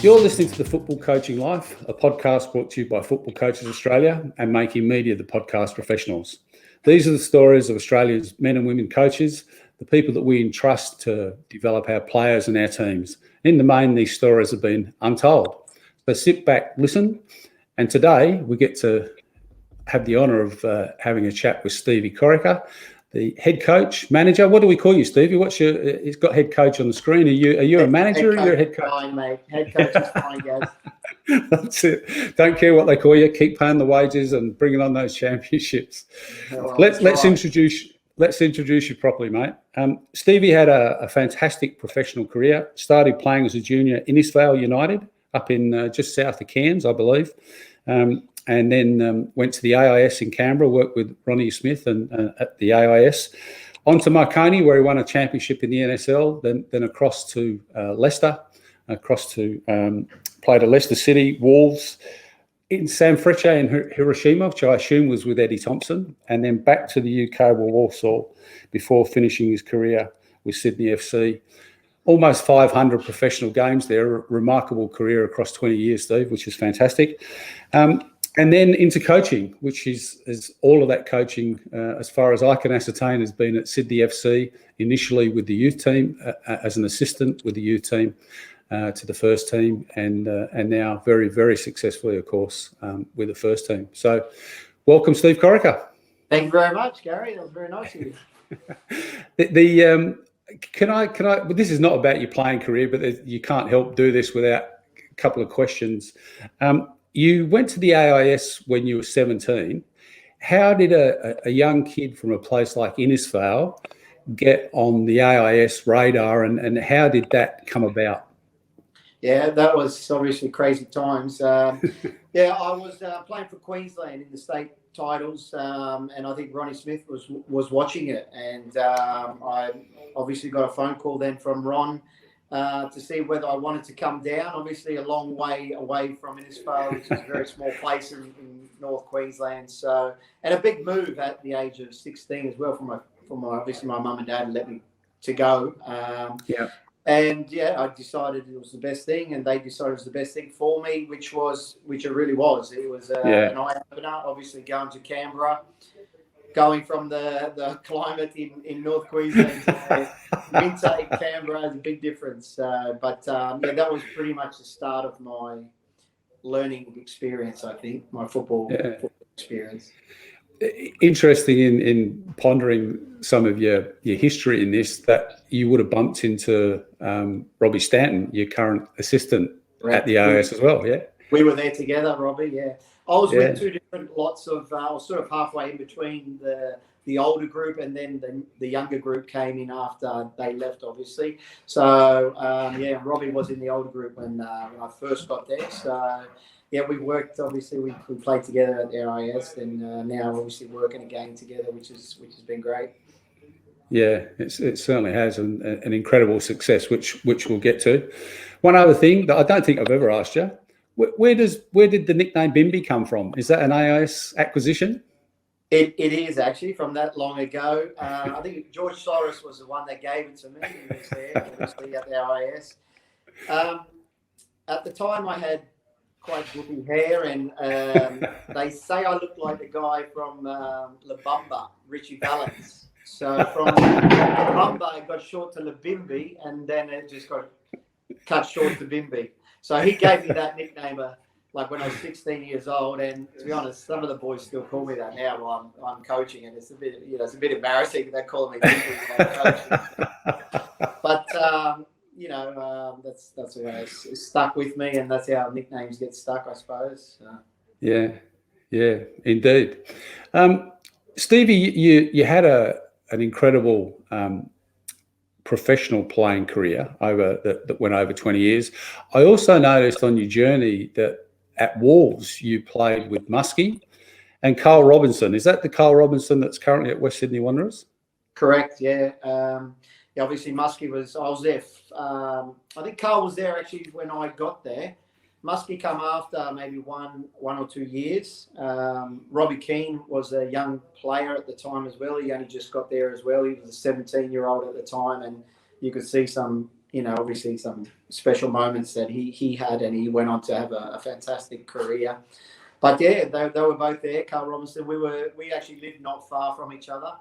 You're listening to The Football Coaching Life, a podcast brought to you by Football Coaches Australia and Making Media the Podcast Professionals. These are the stories of Australia's men and women coaches, the people that we entrust to develop our players and our teams. In the main, these stories have been untold. So sit back, listen, and today we get to have the honour of having a chat with Stevie Corica, the head coach, manager. What do we call you, Stevie? He's got head coach on the screen. Are you a manager or you're a head coach? Fine, mate. Head coach is fine, guys. That's it. Don't care what they call you. Keep paying the wages and bringing on those championships. Well, let's introduce you properly, mate. Stevie had a fantastic professional career. Started playing as a junior in Innisfail United up in just south of Cairns, I believe. And then went to the AIS in Canberra, worked with Ronnie Smith and at the AIS. On to Marconi, where he won a championship in the NSL, then across to Leicester, played at Leicester City, Wolves, in San Frecce and Hiroshima, which I assume was with Eddie Thompson, and then back to the UK with Walsall before finishing his career with Sydney FC. Almost 500 professional games there, a remarkable career across 20 years, Steve, which is fantastic. And then into coaching, which is all of that coaching, as far as I can ascertain, has been at Sydney FC, initially with the youth team, as an assistant with the youth team, to the first team, and now very, very successfully, of course, with the first team. So welcome, Steve Corica. Thank you very much, Gary. That was very nice of you. Can I? This is not about your playing career, but you can't help do this without a couple of questions. You went to the AIS when you were 17. How did a young kid from a place like Innisfail get on the AIS radar, and how did that come about? Yeah, that was obviously crazy times. I was playing for Queensland in the state titles, and I think Ronnie Smith was watching it, and I obviously got a phone call then from Ron to see whether I wanted to come down. Obviously, a long way away from Innisfail, which is a very small place in North Queensland. So, and a big move at the age of 16 as well. From obviously my mum and dad let me to go. And I decided it was the best thing, and they decided it was the best thing for me, which it really was. It was an eye opener. Obviously, going to Canberra, going from the climate in North Queensland to winter in Canberra is a big difference. But that was pretty much the start of my learning experience, I think, my football experience. Interesting in pondering some of your history in this, that you would have bumped into Robbie Stanton, your current assistant at the AIS as well, yeah? We were there together, Robbie, yeah. I was with two different lots of, I was sort of halfway in between the older group, and then the younger group came in after they left, obviously. So, Robbie was in the older group when I first got there. So, we worked, obviously, we played together at the AIS, and now obviously working again together, which has been great. Yeah, it certainly has, an incredible success, which we'll get to. One other thing that I don't think I've ever asked you, where did the nickname Bimby come from? Is that an AIS acquisition? It is actually from that long ago. I think George Soros was the one that gave it to me. He was there, obviously, at the AIS. At the time, I had quite goopy hair, and they say I look like the guy from La Bamba, Richie Valens. So from La Bamba, it got short to La Bimby, and then it just got cut short to Bimby. So he gave me that nickname like when I was 16 years old, and to be honest, some of the boys still call me that now while I'm coaching, and it's a bit embarrassing that they're calling me Bimby while I'm coaching. But that's the way it's stuck with me, and that's how nicknames get stuck, I suppose. Yeah, indeed. Stevie, you had an incredible professional playing career that went over 20 years. I also noticed on your journey that at Wolves you played with Muskie and Carl Robinson. Is that the Carl Robinson that's currently at West Sydney Wanderers? Correct, yeah. Obviously Muskie I was there. I think Carl was there actually when I got there. Muskie come after maybe one or 2 years. Robbie Keane was a young player at the time as well. He only just got there as well. He was a 17-year-old at the time, and you could see some obviously some special moments that he had, and he went on to have a fantastic career. But yeah, they were both there. Carl Robinson, we actually lived not far from each other.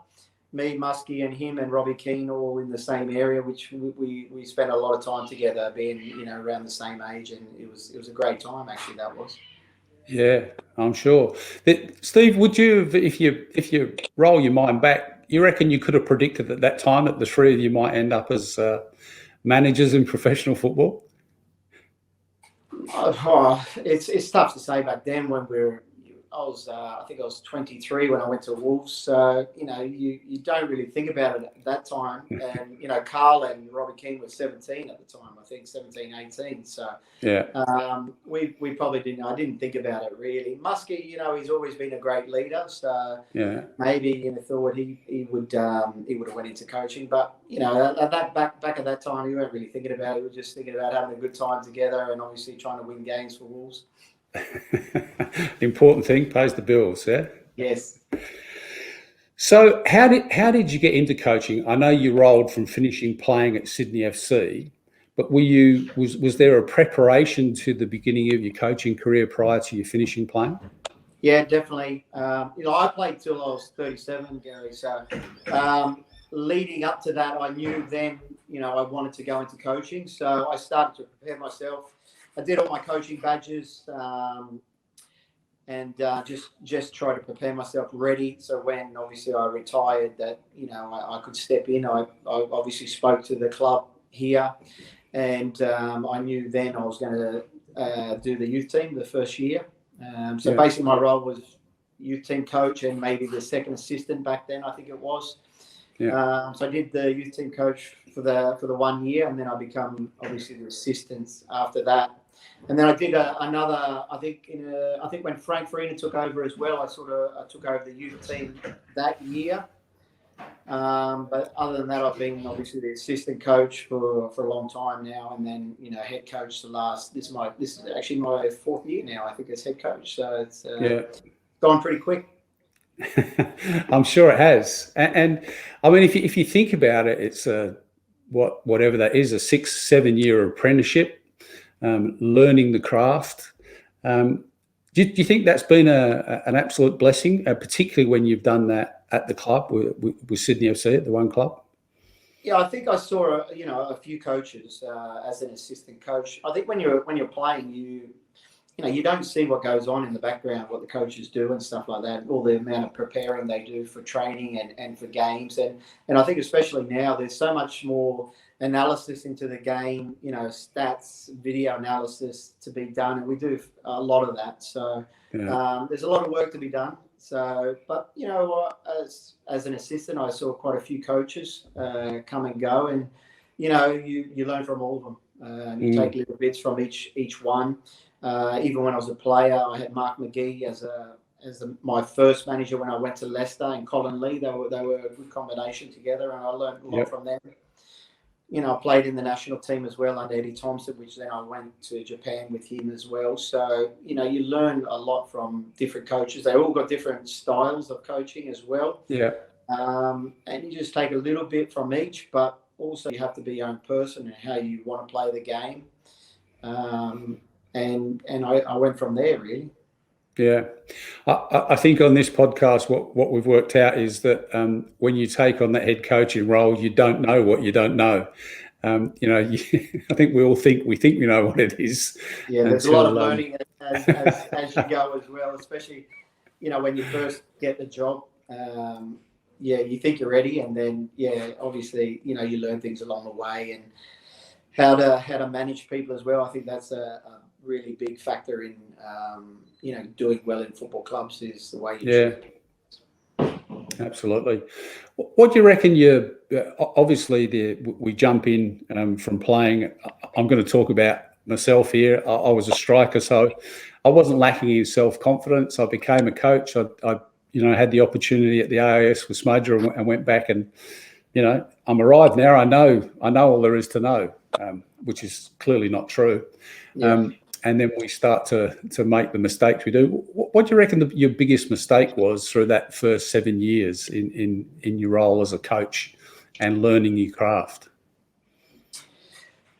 Me, Muskie, and him, and Robbie Keane, all in the same area, which we spent a lot of time together, being around the same age, and it was a great time actually. That was. Yeah, I'm sure. Steve, would you, if you roll your mind back, you reckon you could have predicted at that time that the three of you might end up as managers in professional football? It's tough to say back then when I think I was 23 when I went to Wolves. So, you don't really think about it at that time. And, Carl and Robbie Keane were 17 at the time, I think 17, 18. So, yeah, we probably didn't. I didn't think about it really. Muskie, he's always been a great leader. So, yeah, maybe thought he would have went into coaching. But, at that back at that time, you weren't really thinking about it. You were just thinking about having a good time together and obviously trying to win games for Wolves. The important thing, pays the bills. Yeah. Yes. So how did you get into coaching? I know you rolled from finishing playing at Sydney FC, but was there a preparation to the beginning of your coaching career prior to you finishing playing? Yeah, definitely. I played till I was 37, Gary. So leading up to that, I knew then, I wanted to go into coaching. So I started to prepare myself. I did all my coaching badges and just try to prepare myself ready. So when obviously I retired, that I could step in. I obviously spoke to the club here, and I knew then I was going to do the youth team the first year. Basically my role was youth team coach and maybe the second assistant back then, I think it was. Yeah. So I did the youth team coach for the 1 year, and then I become obviously the assistant after that. And then I did another. I think when Frank Farina took over as well, I took over the youth team that year. But other than that, I've been obviously the assistant coach for a long time now, and then head coach this is actually my 4th year now, I think, as head coach. So it's gone pretty quick. I'm sure it has, and I mean, if you think about it, it's whatever that is, a 6-7 year apprenticeship. Learning the craft. Do you think that's been an absolute blessing, particularly when you've done that at the club with Sydney FC, at the one club? Yeah, I think I saw a few coaches as an assistant coach. I think when you're playing, you don't see what goes on in the background, what the coaches do and stuff like that, all the amount of preparing they do for training and for games. And I think especially now there's so much more analysis into the game, stats, video analysis to be done. And we do a lot of that. So there's a lot of work to be done. So, but as an assistant, I saw quite a few coaches come and go, and, you learn from all of them. You take little bits from each one. Even when I was a player, I had Mark McGee as my first manager when I went to Leicester, and Colin Lee. They were a good combination together, and I learned a lot from them. I played in the national team as well under Eddie Thompson, which then I went to Japan with him as well. So, you learn a lot from different coaches. They all got different styles of coaching as well. Yeah. And you just take a little bit from each, but also you have to be your own person and how you want to play the game. And I went from there, really. Yeah. I think on this podcast, what we've worked out is that when you take on that head coaching role, you don't know what you don't know. I think we all think we know what it is. Yeah, there's a lot of learning as you go as well, especially, when you first get the job. You think you're ready, and then, obviously, you learn things along the way, and how to manage people as well. I think that's a really big factor in doing well in football clubs, is the way you Absolutely. What do you reckon? Obviously we jump in from playing. I'm going to talk about myself here. I was a striker, so I wasn't lacking in self-confidence. I became a coach. I had the opportunity at the AIS with Smudger and went back, and I'm arrived now. I know all there is to know, which is clearly not true. Yeah. And then we start to make the mistakes we do. What do you reckon your biggest mistake was through that first 7 years in your role as a coach and learning your craft?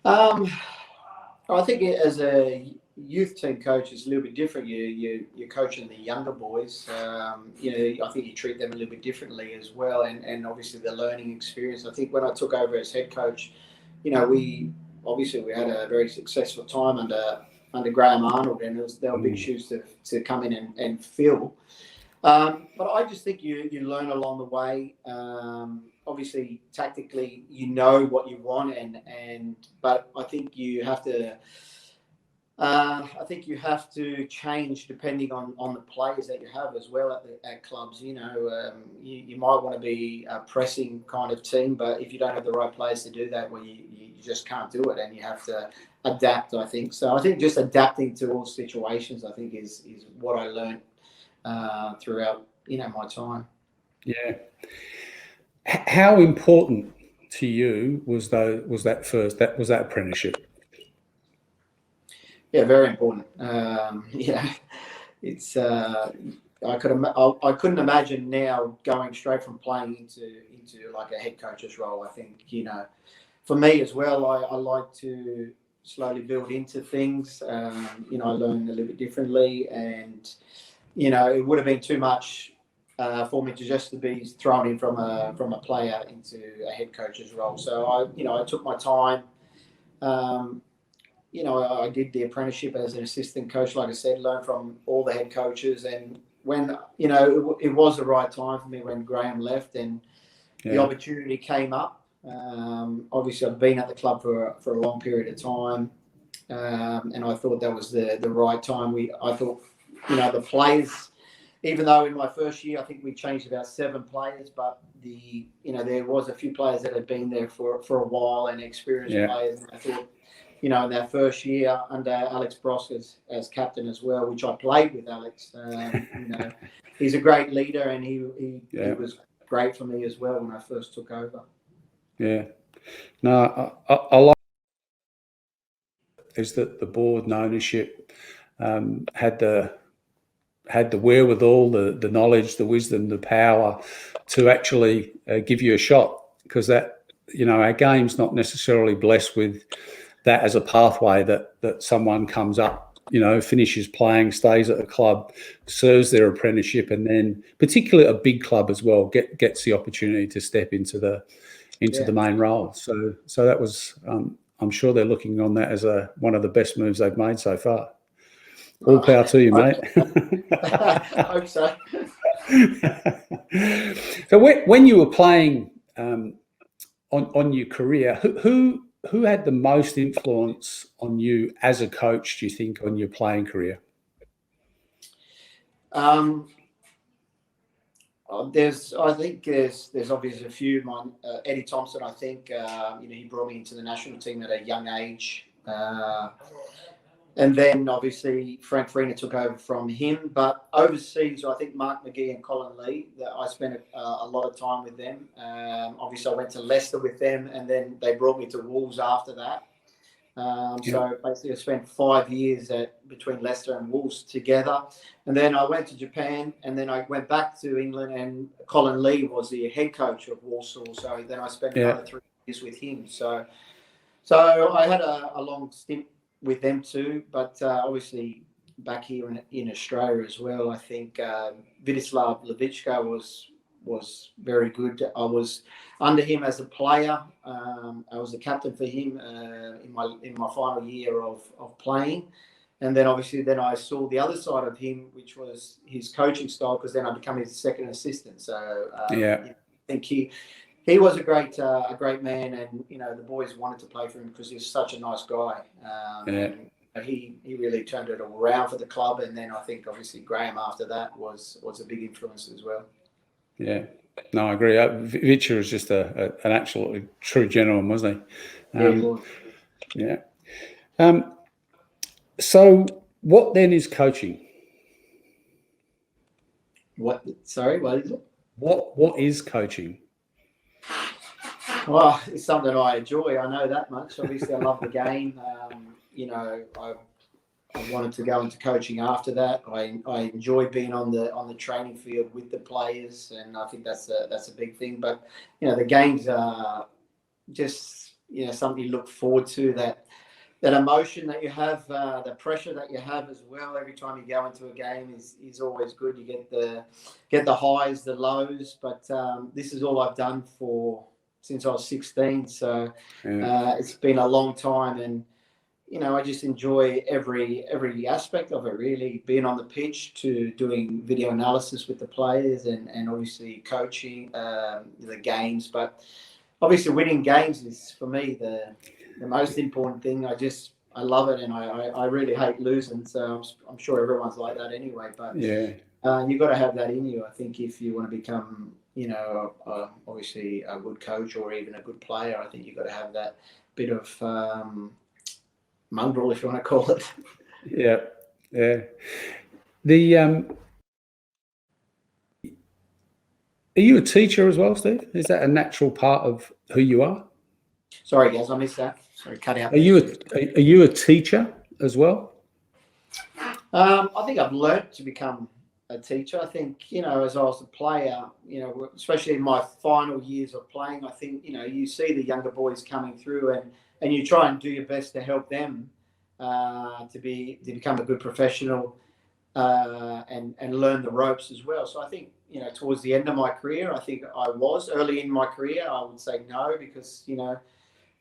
I think as a youth team coach, it's a little bit different. You're coaching the younger boys. I think you treat them a little bit differently as well, and obviously the learning experience. I think when I took over as head coach, we had a very successful time under Graham Arnold, and there were big shoes to come in and fill. But I just think you learn along the way. Obviously, tactically, you know what you want, but I think you have to. I think you have to change depending on the players that you have as well at clubs. You might want to be a pressing kind of team, but if you don't have the right players to do that, well, you just can't do it, and you have to adapt. I think so. I think just adapting to all situations, I think, is what I learned throughout my time. Yeah. How important to you was that apprenticeship? Yeah, very important. It's I couldn't imagine now going straight from playing into like a head coach's role. I think for me as well, I like to slowly build into things. I learn a little bit differently, and it would have been too much for me to be thrown in from a player into a head coach's role. So I took my time. I did the apprenticeship as an assistant coach, like I said, learned from all the head coaches. And when, it was the right time for me when Graham left and the opportunity came up. Obviously, I've been at the club for a long period of time. And I thought that was the right time. I thought, the players, even though in my first year, I think we changed about 7 players, but there was a few players that had been there for a while and experienced players. And I thought, in that first year under Alex Brosk as captain as well, which I played with Alex. He's a great leader, and he was great for me as well when I first took over. Yeah. No, I like is that the board and ownership had the wherewithal, the knowledge, the wisdom, the power to actually give you a shot, because that our game's not necessarily blessed with that as a pathway that someone comes up, finishes playing, stays at a club, serves their apprenticeship, and then particularly a big club as well gets the opportunity to step into the main role. So that was I'm sure they're looking on that as one of the best moves they've made so far. All power to you, mate. I hope so. So when you were playing on your career, who had the most influence on you as a coach, do you think, on your playing career? There's obviously a few. Eddie Thompson, I think, he brought me into the national team at a young age. And then obviously Frank Farina took over from him. But overseas, I think Mark McGee and Colin Lee, that I spent a lot of time with them. Obviously, I went to Leicester with them, and then they brought me to Wolves after that. So basically, I spent 5 years between Leicester and Wolves together. And then I went to Japan, and then I went back to England, and Colin Lee was the head coach of Walsall. So then I spent another 3 years with him. So I had a long stint with them too, but obviously back here in Australia as well, I think Vidislav Levichka was very good. I was under him as a player. I was the captain for him in my final year of playing, and then obviously I saw the other side of him, which was his coaching style, because then I became his second assistant. So I think he was a great man, and the boys wanted to play for him because he was such a nice guy. And he really turned it all around for the club, and then I think obviously Graham after that was a big influence as well. Yeah, no, I agree. Vicha was just an absolutely true gentleman, wasn't he? Yeah. So what then is coaching? What? Sorry, what is it? What is coaching? Well, it's something I enjoy. I know that much. Obviously, I love the game. I wanted to go into coaching after that. I enjoy being on the training field with the players, and I think that's a big thing. But the games are just something you look forward to, that emotion that you have, the pressure that you have as well. Every time you go into a game is always good. You get the highs, the lows, but this is all I've done since I was 16. So it's been a long time, and I just enjoy every aspect of it, really, being on the pitch to doing video analysis with the players and obviously coaching the games. But obviously winning games is, for me, the most important thing. I love it, and I really hate losing. So I'm sure everyone's like that anyway. But you've got to have that in you, I think, if you want to become, obviously a good coach or even a good player. I think you've got to have that bit of mongrel, if you want to call it. Yeah. The are you a teacher as well, Steve? Is that a natural part of who you are? Sorry, guys, I missed that. Sorry, cut out. Are you a teacher as well? I think I've learnt to become a teacher. I think, as I was a player, especially in my final years of playing, I think, you see the younger boys coming through and you try and do your best to help them to become a good professional and learn the ropes as well. So I think, towards the end of my career, I think I was. Early in my career, I would say no, because,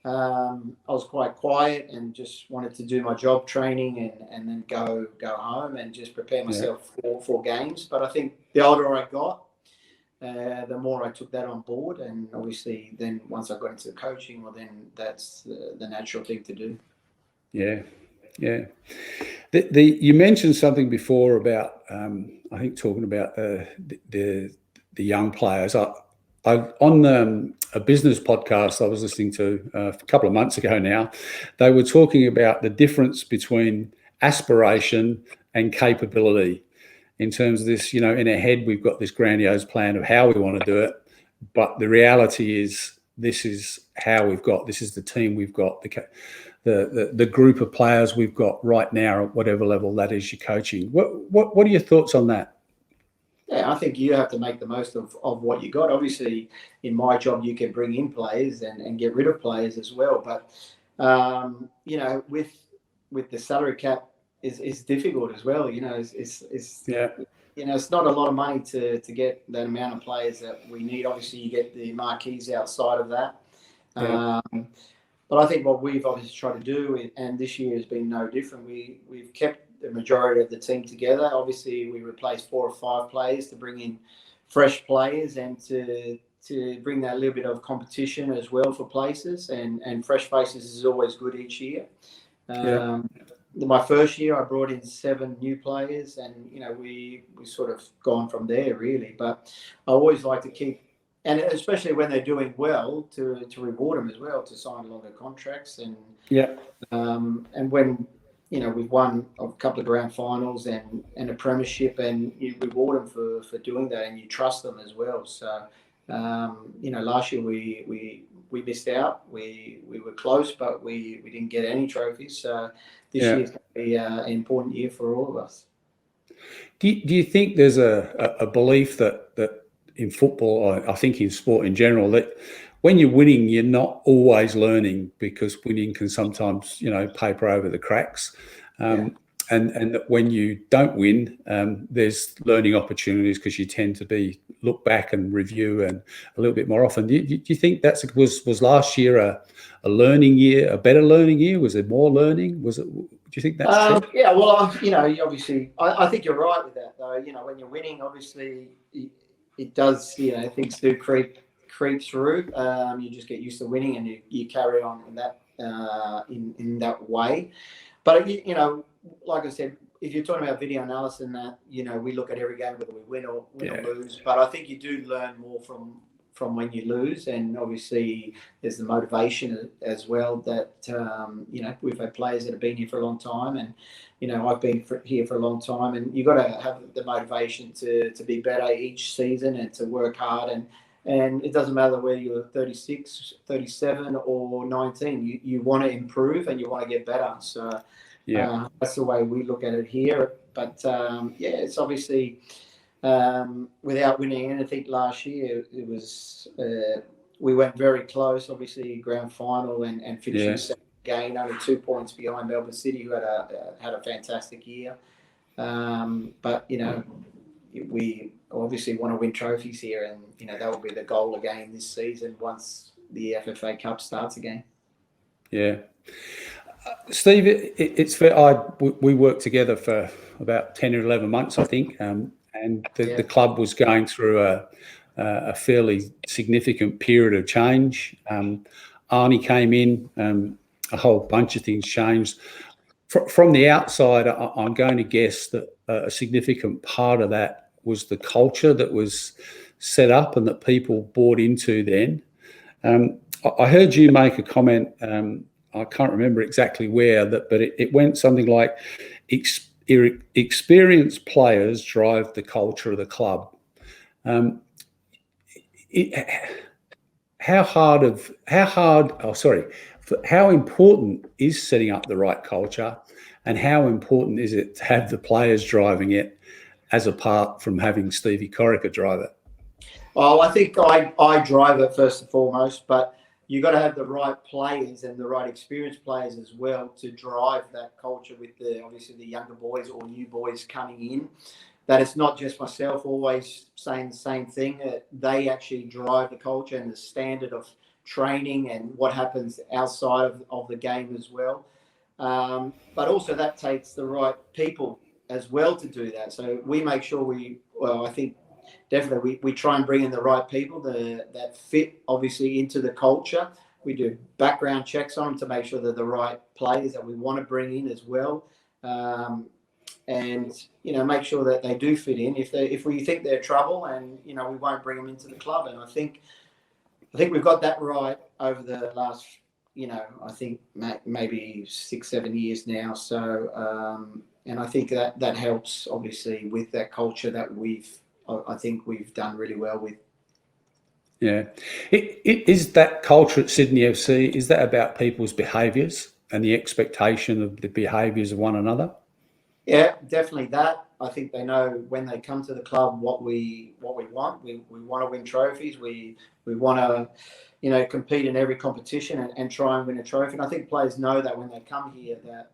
I was quite quiet and just wanted to do my job training and then go home and just prepare myself for games. But I think the older I got, the more I took that on board. And obviously then once I got into coaching, well, then that's the natural thing to do. Yeah. You mentioned something before about, I think, talking about the young players. On a business podcast I was listening to a couple of months ago now, they were talking about the difference between aspiration and capability in terms of this, in our head, we've got this grandiose plan of how we want to do it. But the reality is this is the team we've got, the group of players we've got right now at whatever level that is you're coaching. What are your thoughts on that? Yeah, I think you have to make the most of what you got. Obviously, in my job, you can bring in players and get rid of players as well. But, with the salary cap is difficult as well. It's not a lot of money to get that amount of players that we need. Obviously, you get the marquees outside of that. But I think what we've obviously tried to do, and this year has been no different, we've kept the majority of the team together. Obviously, we replaced 4 or 5 players to bring in fresh players and to bring that little bit of competition as well for places. And fresh faces is always good each year. My first year, I brought in 7 new players, and we sort of gone from there really. But I always like to keep, and especially when they're doing well, to reward them as well, to sign longer contracts and when we've won a couple of grand finals and a premiership, and you reward them for doing that, and you trust them as well. So last year we missed out. We were close, but we didn't get any trophies. So this year is going to be an important year for all of us. Do you think there's a belief that in football, I think in sport in general, that when you're winning, you're not always learning, because winning can sometimes, paper over the cracks. And that when you don't win, there's learning opportunities, because you tend to look back and review and a little bit more often. Do you think was last year a learning year, a better learning year? Was there more learning? Do you think that's true? Yeah, well, obviously, I think you're right with that, though. When you're winning, obviously, it does, things do creep through. You just get used to winning, and you carry on in that in that way. But like I said, if you're talking about video analysis and that, we look at every game whether we win or lose. But I think you do learn more from when you lose, and obviously there's the motivation as well that we've had players that have been here for a long time, and I've been here for a long time, and you've got to have the motivation to be better each season and to work hard, and it doesn't matter whether you're 36, 37 or 19, you want to improve and you want to get better. So that's the way we look at it here. But it's obviously without winning anything last year, it was we went very close, obviously grand final and finishing second again, only 2 points behind Melbourne City, who had a fantastic year. But we obviously want to win trophies here, and that will be the goal again this season once the FFA Cup starts again. Yeah. Steve, it's fair. We worked together for about 10 or 11 months, I think, and the club was going through a fairly significant period of change. Arnie came in, a whole bunch of things changed. From the outside, I'm going to guess that a significant part of that was the culture that was set up and that people bought into then. I heard you make a comment, I can't remember exactly where, but it went something like, experienced players drive the culture of the club. How important is setting up the right culture, and how important is it to have the players driving it, as apart from having Stevie Corica drive it? Well, I think I drive it first and foremost, but you've got to have the right players and the right experienced players as well to drive that culture with obviously the younger boys or new boys coming in. That it's not just myself always saying the same thing. They actually drive the culture and the standard of training and what happens outside of the game as well. But also that takes the right people as well to do that. So we make sure I think definitely we try and bring in the right people that fit obviously into the culture. We do background checks on them to make sure they're the right players that we want to bring in as well. And make sure that they do fit in. If we think they're trouble, and we won't bring them into the club. And I think we've got that right over the last I think maybe 6-7 years now. So and I think that helps obviously with that culture that I think we've done really well with. Yeah, is that culture at Sydney FC? Is that about people's behaviours and the expectation of the behaviours of one another? Yeah, definitely that. I think they know when they come to the club what we want. We want to win trophies. We want to, compete in every competition and try and win a trophy. And I think players know that when they come here, that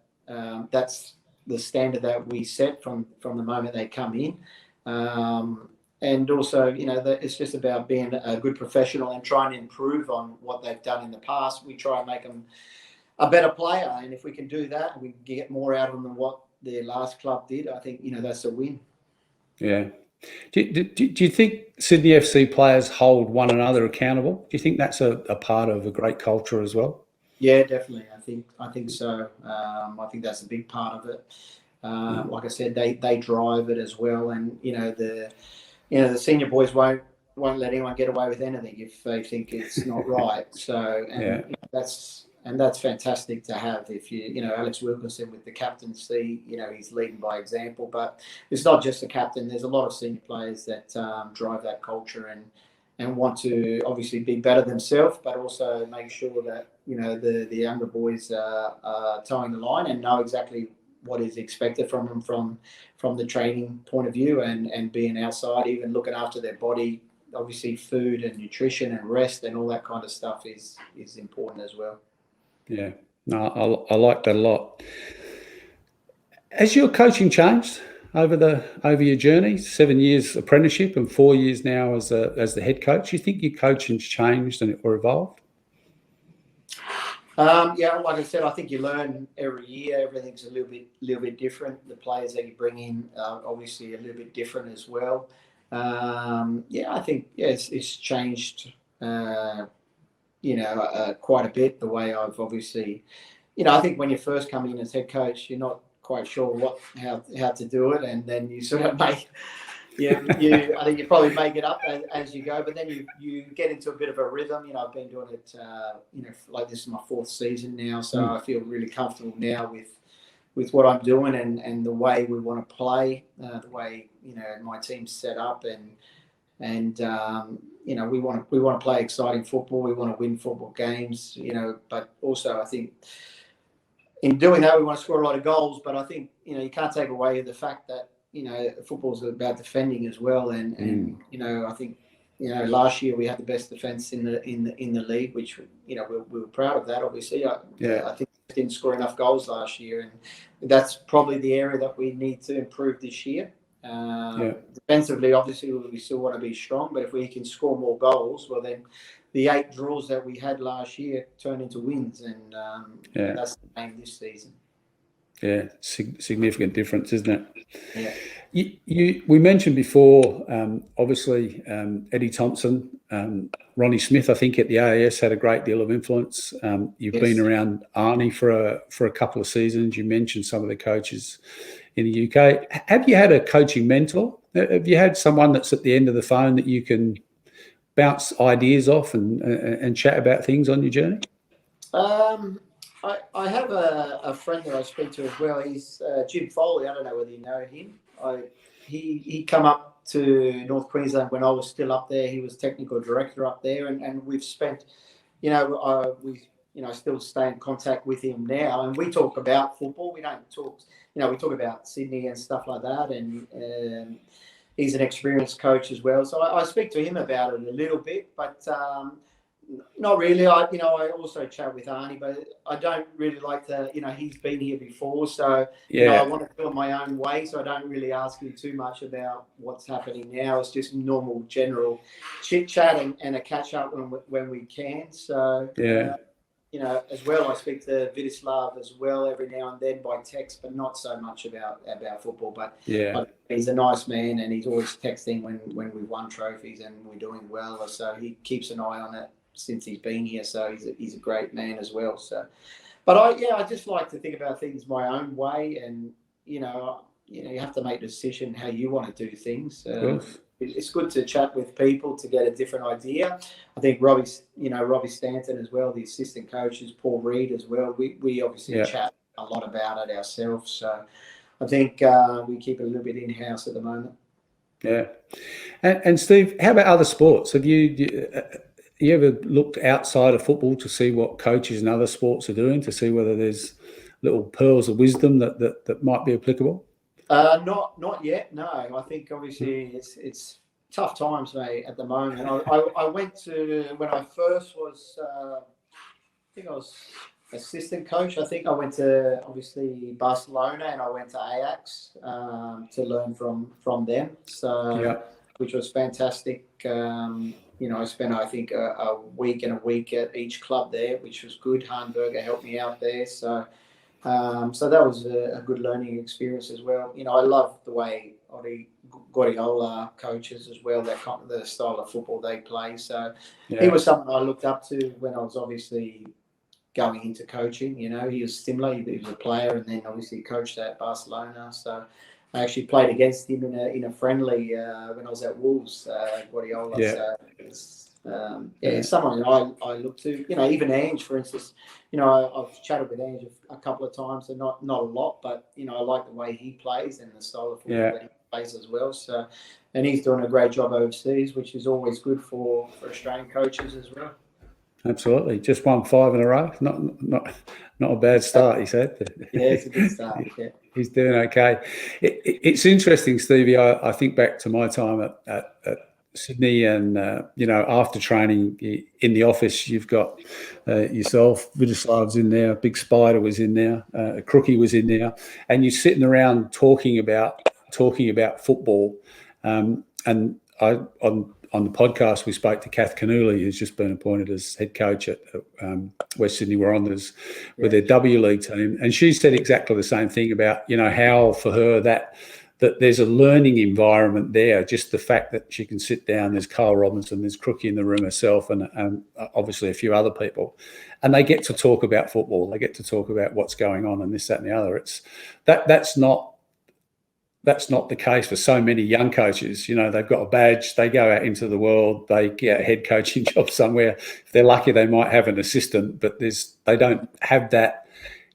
that's the standard that we set from the moment they come in. And also, that it's just about being a good professional and trying to improve on what they've done in the past. We try and make them a better player, and if we can do that, and we get more out of them than what their last club did, I think that's a win. Yeah. Do you think Sydney FC players hold one another accountable? Do you think that's a part of a great culture as well? Yeah, definitely. I think so. I think that's a big part of it. Like I said, they drive it as well, and the senior boys won't let anyone get away with anything if they think it's not right. So that's fantastic to have. If Alex Wilkinson with the captaincy, he's leading by example. But it's not just the captain. There's a lot of senior players that drive that culture and want to obviously be better themselves, but also make sure that the younger boys are towing the line and know exactly what is expected from them from the training point of view and being outside, even looking after their body. Obviously, food and nutrition and rest and all that kind of stuff is important as well. Yeah, no, I like that a lot. Has your coaching changed over your journey? 7 years apprenticeship and 4 years now as the head coach. Do you think your coaching's changed or evolved? Yeah, like I said, I think you learn every year. Everything's a little bit different. The players that you bring in are obviously a little bit different as well. I think it's changed. Quite a bit. The way I've obviously, I think when you first come in as head coach, you're not quite sure how to do it, and then you sort of make, I think you probably make it up as you go, but then you get into a bit of a rhythm. I've been doing it, like this is my 4th season now, so I feel really comfortable now with what I'm doing and the way we want to play, the way my team's set up and we want to play exciting football. We want to win football games, but also I think in doing that we want to score a lot of goals. But I think you can't take away the fact that football's about defending as well, and I think last year we had the best defence in the league, which we were proud of that. Obviously, I think we didn't score enough goals last year, and that's probably the area that we need to improve this year. Defensively, obviously, we still want to be strong, but if we can score more goals, well, then the 8 draws that we had last year turn into wins, and that's the aim this season. Yeah, significant difference, isn't it? Yeah. We mentioned before, obviously, Eddie Thompson, Ronnie Smith, I think at the AAS had a great deal of influence. You've been around Arnie for a couple of seasons. You mentioned some of the coaches in the UK. Have you had a coaching mentor? Have you had someone that's at the end of the phone that you can bounce ideas off and chat about things on your journey? I have a friend that I speak to as well. He's Jim Foley. I don't know whether you know him. He come up to North Queensland when I was still up there. He was technical director up there, and we've spent, still stay in contact with him now, and we talk about football. We don't talk, we talk about Sydney and stuff like that, and he's an experienced coach as well. So I speak to him about it a little bit, but not really. I also chat with Arnie, but I don't really like to, he's been here before. So, I want to do it my own way. So I don't really ask him too much about what's happening now. It's just normal, general chit chat and a catch up when we can. So, as well, I speak to Vidislav as well every now and then by text, but not so much about football. But he's a nice man, and he's always texting when we won trophies and we're doing well. So he keeps an eye on it since he's been here. So he's a great man as well. So, but I just like to think about things my own way, and you have to make a decision how you want to do things. It's good to chat with people to get a different idea. I think Robbie Stanton as well, the assistant coaches, Paul Reed as well. We obviously chat a lot about it ourselves. So I think we keep it a little bit in-house at the moment. Yeah. And Steve, how about other sports? Have you ever looked outside of football to see what coaches in other sports are doing, to see whether there's little pearls of wisdom that might be applicable? Not yet. No, I think obviously it's tough times, mate, at the moment. I went to, when I first was, I think I was assistant coach. I think I went to obviously Barcelona, and I went to Ajax to learn from them. So, which was fantastic. I spent, I think, a week and a week at each club there, which was good. Harnberger helped me out there. So that was a good learning experience as well. I love the way Guardiola coaches as well, the style of football they play. So he was someone I looked up to when I was obviously going into coaching. He was similar. He was a player, and then obviously coached at Barcelona. So I actually played against him in a friendly when I was at Wolves, Guardiola. So it's someone I look to. Even Ange, for instance. I've chatted with Ange a couple of times, and not a lot, but I like the way he plays and the style of football that he plays as well. So, and he's doing a great job overseas, which is always good for Australian coaches as well. Absolutely, just won 5 in a row. Not a bad start, he said. Yeah, it's a good start. Yeah. He's doing okay. It's interesting, Stevie. I think back to my time at Sydney, and after training in the office, you've got yourself, Vidislav's in there, Big Spider was in there, Crookie was in there, and you're sitting around talking about football. And on the podcast, we spoke to Kath Canuli, who's just been appointed as head coach at West Sydney Warriors with their W League team, and she said exactly the same thing about how for her that there's a learning environment there. Just the fact that she can sit down, there's Carl Robinson, there's Crookie in the room herself, and obviously a few other people, and they get to talk about football. They get to talk about what's going on and this, that, and the other. That's not the case for so many young coaches. They've got a badge, they go out into the world, they get a head coaching job somewhere. If they're lucky, they might have an assistant, but they don't have that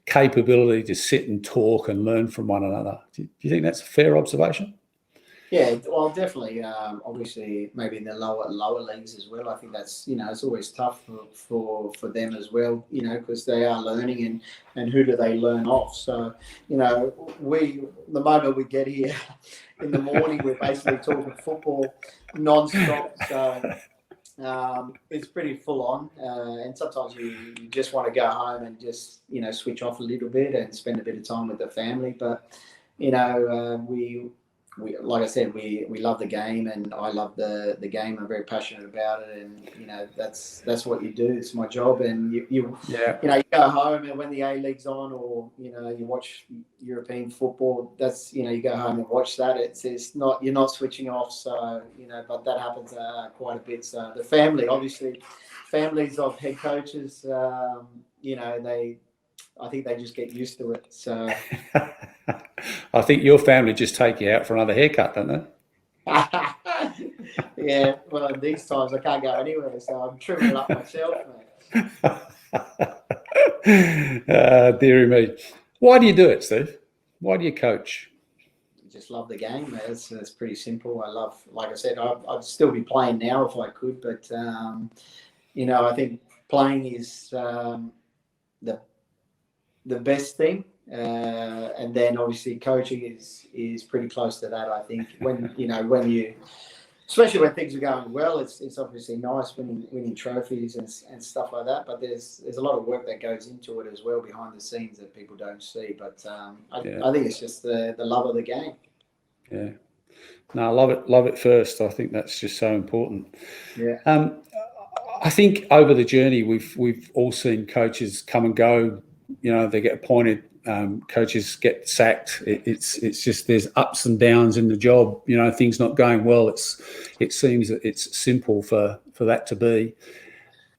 capability to sit and talk and learn from one another. Do you think that's a fair observation? Yeah, well, definitely. Obviously, maybe in the lower leagues as well. I think that's it's always tough for them as well. Because they are learning, and who do they learn off? So, the moment we get here in the morning, we're basically talking football non-stop. So it's pretty full on, and sometimes you just want to go home and just switch off a little bit and spend a bit of time with the family. But we like I said, we love the game, and I love the game. I'm very passionate about it, and that's what you do. It's my job, and you go home, and when the A League's on, or you watch European football, that's you go home and watch that. It's not, you're not switching off. So but that happens quite a bit. So the family, obviously, families of head coaches, I think they just get used to it. So. I think your family just take you out for another haircut, don't they? Yeah, well, in these times I can't go anywhere, so I'm trimming it up myself, mate. Dearie me. Why do you do it, Steve? Why do you coach? Just love the game. It's pretty simple. I love, like I said, I'd still be playing now if I could, but I think playing is the best thing. And then obviously coaching is pretty close to that. I think when you, especially when things are going well, it's obviously nice winning trophies and stuff like that. But there's a lot of work that goes into it as well behind the scenes that people don't see. But I think it's just the love of the game. Yeah. No, I love it first. I think that's just so important. Yeah. I think over the journey we've all seen coaches come and go. They get appointed. Coaches get sacked. It's just there's ups and downs in the job. Things not going well. It seems that it's simple for that to be.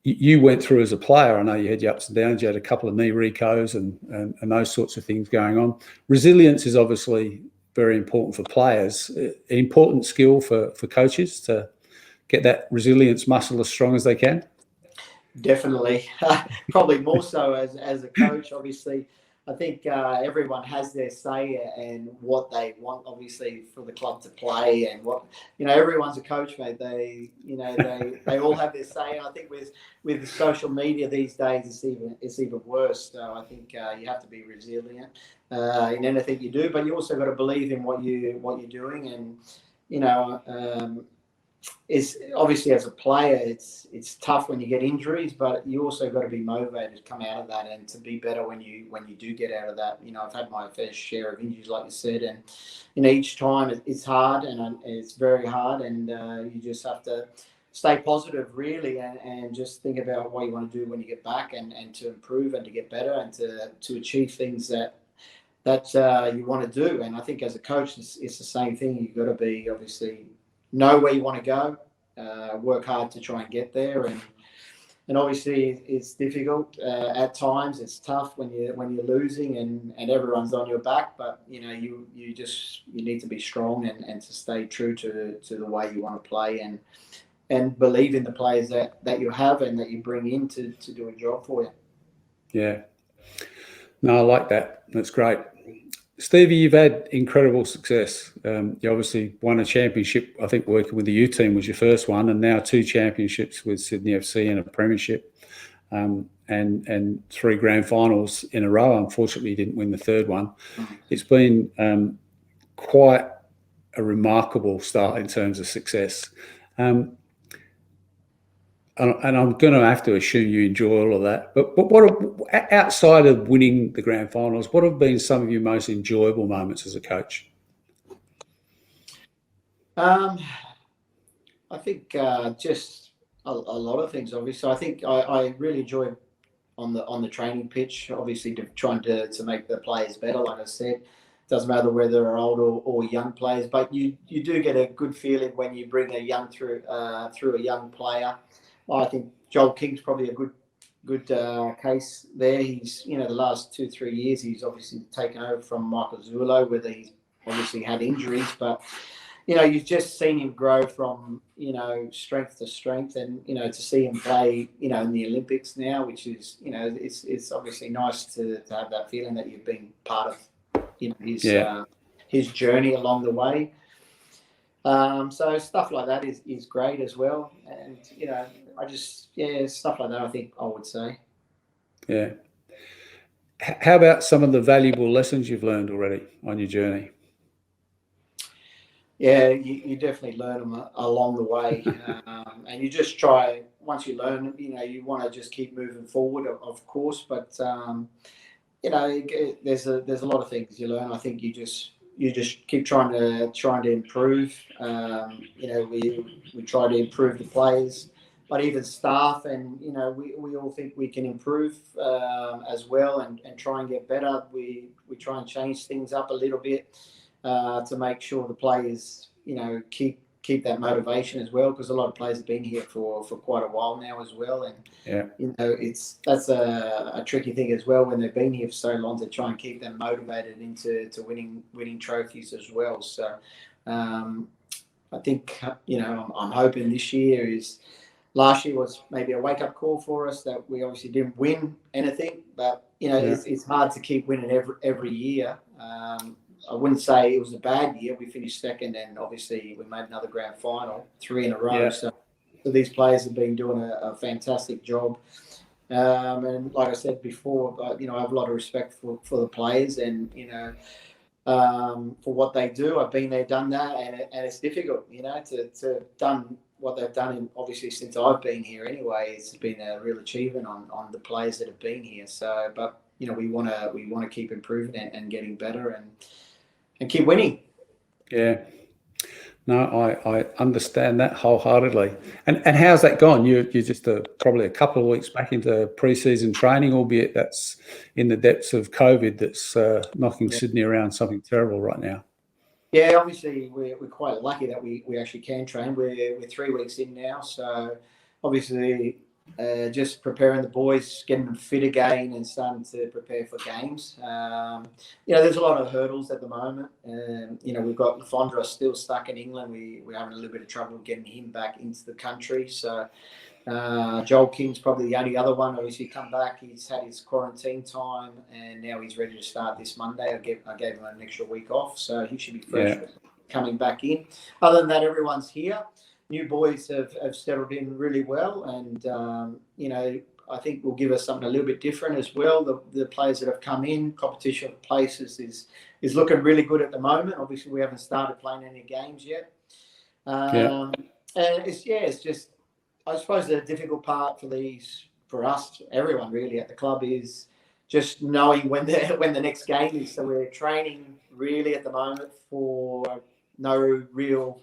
You went through as a player. I know you had your ups and downs. You had a couple of knee recos and those sorts of things going on. Resilience is obviously very important for players. An important skill for coaches to get that resilience muscle as strong as they can. Definitely, probably more so as a coach. Obviously, I think everyone has their say and what they want, obviously, for the club to play, and what everyone's a coach, mate. They all have their say. And I think with social media these days, it's even worse. So I think you have to be resilient in anything you do, but you also got to believe in what you're doing, and is obviously as a player, it's tough when you get injuries, but you also got to be motivated to come out of that and to be better when you do get out of that. I've had my fair share of injuries, like you said, and each time it's hard and it's very hard, and you just have to stay positive, really, and just think about what you want to do when you get back, and to improve and to get better and to achieve things that you want to do. And I think as a coach, it's the same thing. You've got to be, obviously, know where you want to go, work hard to try and get there, and obviously it's difficult at times. It's tough when you're losing and everyone's on your back, but you need to be strong and to stay true to the way you want to play, and believe in the players that you have and that you bring in to do a job for you. Yeah, no, I like that. That's great. Stevie, you've had incredible success. You obviously won a championship. I think working with the U team was your first one, and now 2 championships with Sydney FC and a premiership, and 3 grand finals in a row. Unfortunately, you didn't win the 3rd one. It's been quite a remarkable start in terms of success. And I'm going to have to assume you enjoy all of that. But outside of winning the grand finals, what have been some of your most enjoyable moments as a coach? I think just a lot of things, obviously. I think I really enjoy on the training pitch, obviously, trying to make the players better. Like I said, doesn't matter whether they're old or young players, but you do get a good feeling when you bring a young through a young player. I think Joel King's probably a good case there. He's the last 2-3 years he's obviously taken over from Michael Zulo, where he's obviously had injuries, but you've just seen him grow from strength to strength, and to see him play in the Olympics now, which is it's obviously nice to have that feeling that you've been part of his journey along the way. So stuff like that is great as well. And, stuff like that, I think I would say. Yeah. How about some of the valuable lessons you've learned already on your journey? Yeah, you definitely learn them along the way. And you just try, once you learn, you want to just keep moving forward, of course. But, there's a lot of things you learn. I think you just keep trying to improve. We try to improve the players, but even staff, and we all think we can improve as well, and try and get better. We try and change things up a little bit to make sure the players keep that motivation as well, because a lot of players have been here for quite a while now as well, and Yeah. that's a tricky thing as well when they've been here for so long, to try and keep them motivated into winning trophies as well. So I think I'm hoping this year is. Last year was maybe a wake-up call for us, that we obviously didn't win anything, but it's hard to keep winning every year. I wouldn't say it was a bad year. We finished second, and obviously we made another grand final, 3 in a row. Yeah. So these players have been doing a fantastic job. And like I said before, I have a lot of respect for the players, and for what they do. I've been there, done that, and it's difficult, to done what they've done. And obviously, since I've been here, anyway, it's been a real achievement on the players that have been here. So, but we want to keep improving and getting better, and keep winning. Yeah. No, I understand that wholeheartedly. And how's that gone? You're just probably a couple of weeks back into pre-season training, albeit that's in the depths of COVID that's knocking Sydney around something terrible right now. Yeah, obviously we're quite lucky that we actually can train. We're 3 weeks in now, so obviously just preparing the boys, getting them fit again, and starting to prepare for games. There's a lot of hurdles at the moment. We've got Fondra still stuck in England. We're having a little bit of trouble getting him back into the country. So Joel King's probably the only other one. Obviously, come back. He's had his quarantine time, and now he's ready to start this Monday. I gave him an extra week off, so he should be fresh coming back in. Other than that, everyone's here. New boys have settled in really well, and I think will give us something a little bit different as well. The players that have come in, competition for places is looking really good at the moment. Obviously, we haven't started playing any games yet, and it's just, I suppose the difficult part for us, everyone really at the club, is just knowing when the next game is. So we're training really at the moment for no real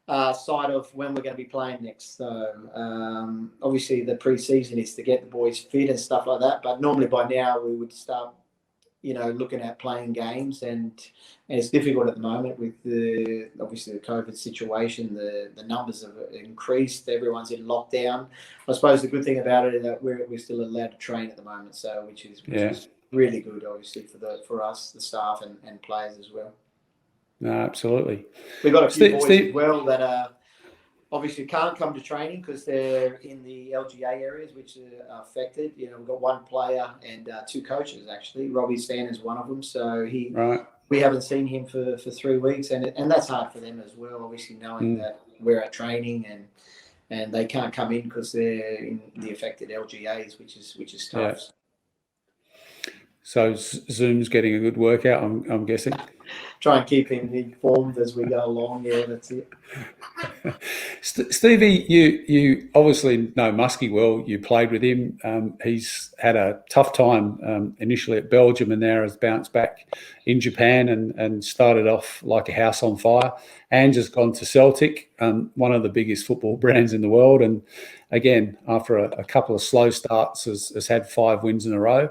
side of when we're going to be playing next. So obviously the pre-season is to get the boys fit and stuff like that. But normally by now we would start, looking at playing games, and it's difficult at the moment with obviously the COVID situation. The numbers have increased. Everyone's in lockdown. I suppose the good thing about it is that we're still allowed to train at the moment, so which is really good, obviously for us, the staff and players as well. No, absolutely. We've got a few boys as well that obviously can't come to training because they're in the LGA areas, which are affected. We've got one player and 2 coaches, actually. Robbie Stan is one of them. So we haven't seen him for 3 weeks, and that's hard for them as well, obviously, knowing that we're at training and they can't come in because they're in the affected LGAs, which is tough. Yeah. So Zoom's getting a good workout, I'm guessing. Try and keep him informed as we go along. Yeah, that's it. Stevie, you obviously know Muskie well. You played with him. He's had a tough time initially at Belgium, and now has bounced back in Japan and started off like a house on fire. Ange has gone to Celtic, one of the biggest football brands in the world, and again, after a couple of slow starts, has had 5 wins in a row.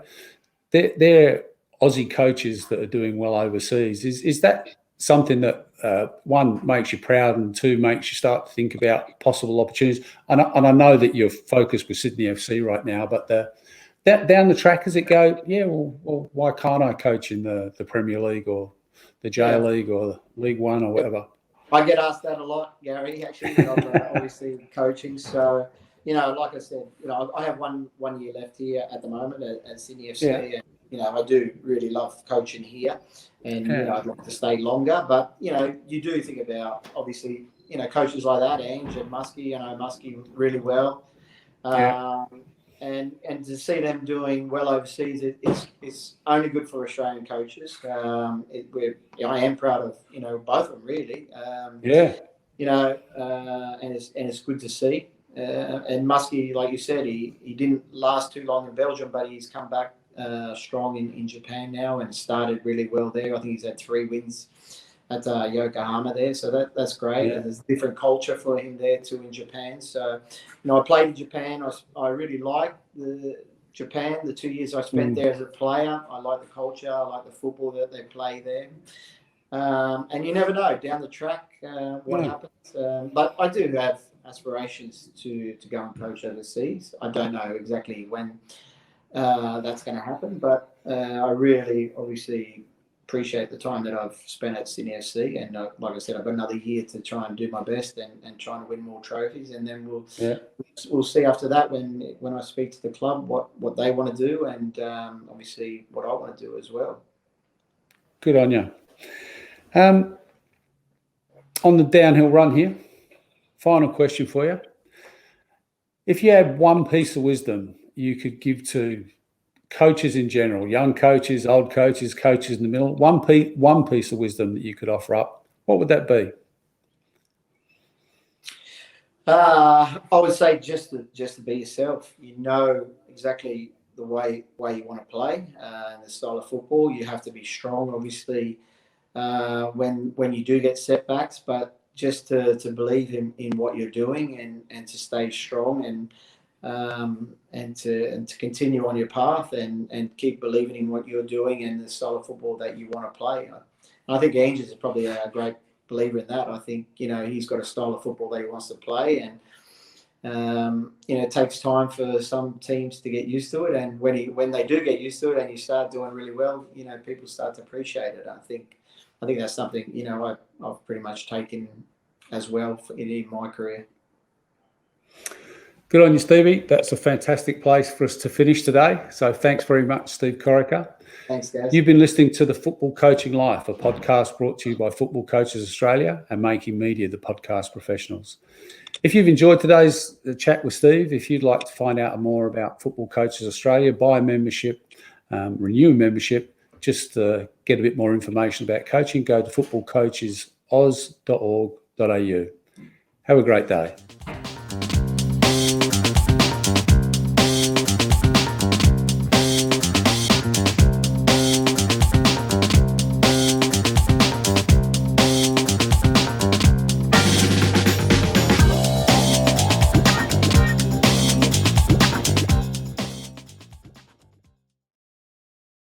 They're Aussie coaches that are doing well overseas. Is that something that one makes you proud, and 2 makes you start to think about possible opportunities? And I know that you're focused with Sydney FC right now, but down the track as it go, well, why can't I coach in the Premier League or the J League or League One or whatever? I get asked that a lot, Gary, actually, when I'm obviously coaching. So, like I said, I have one year left here at the moment at Sydney FC. I do really love coaching here, and I'd like to stay longer. But you do think about, obviously, coaches like that, Ange and Muskie. Muskie really well. And to see them doing well overseas, it's only good for Australian coaches. I am proud of both of them, really. And it's good to see. And Muskie, like you said, he didn't last too long in Belgium, but he's come back strong in Japan now and started really well there. I think he's had 3 wins at Yokohama there, so that's great. Yeah. And there's a different culture for him there too in Japan. So, I played in Japan. I really liked Japan. The 2 years I spent there as a player, I like the culture. I like the football that they play there. And you never know down the track what happens. But I do have aspirations to go and coach overseas. I don't know exactly when that's going to happen, but I really obviously appreciate the time that I've spent at Sydney FC, and like I said, I've got another year to try and do my best and trying to win more trophies, and then we'll see after that when I speak to the club what they want to do, and obviously what I want to do as well. Good on you. On the downhill run here, final question for you. If you had one piece of wisdom you could give to coaches in general, young coaches, old coaches, coaches in the middle, one piece of wisdom that you could offer up, what would that be? I would say just to be yourself. You know exactly the way you want to play, the style of football. You have to be strong, obviously, when you do get setbacks, but just to believe in what you're doing and to stay strong and to continue on your path and keep believing in what you're doing and the style of football that you want to play. I think Ange is probably a great believer in that. I think he's got a style of football that he wants to play, and it takes time for some teams to get used to it. And when they do get used to it and you start doing really well, people start to appreciate it. I think that's something I've pretty much taken as well in my career. Good on you, Stevie. That's a fantastic place for us to finish today. So thanks very much, Steve Corica. Thanks, guys. You've been listening to The Football Coaching Life, a podcast brought to you by Football Coaches Australia and Making Media, the podcast professionals. If you've enjoyed today's chat with Steve, if you'd like to find out more about Football Coaches Australia, buy a membership, renew a membership, just get a bit more information about coaching, go to footballcoachesAus.org.au. Have a great day.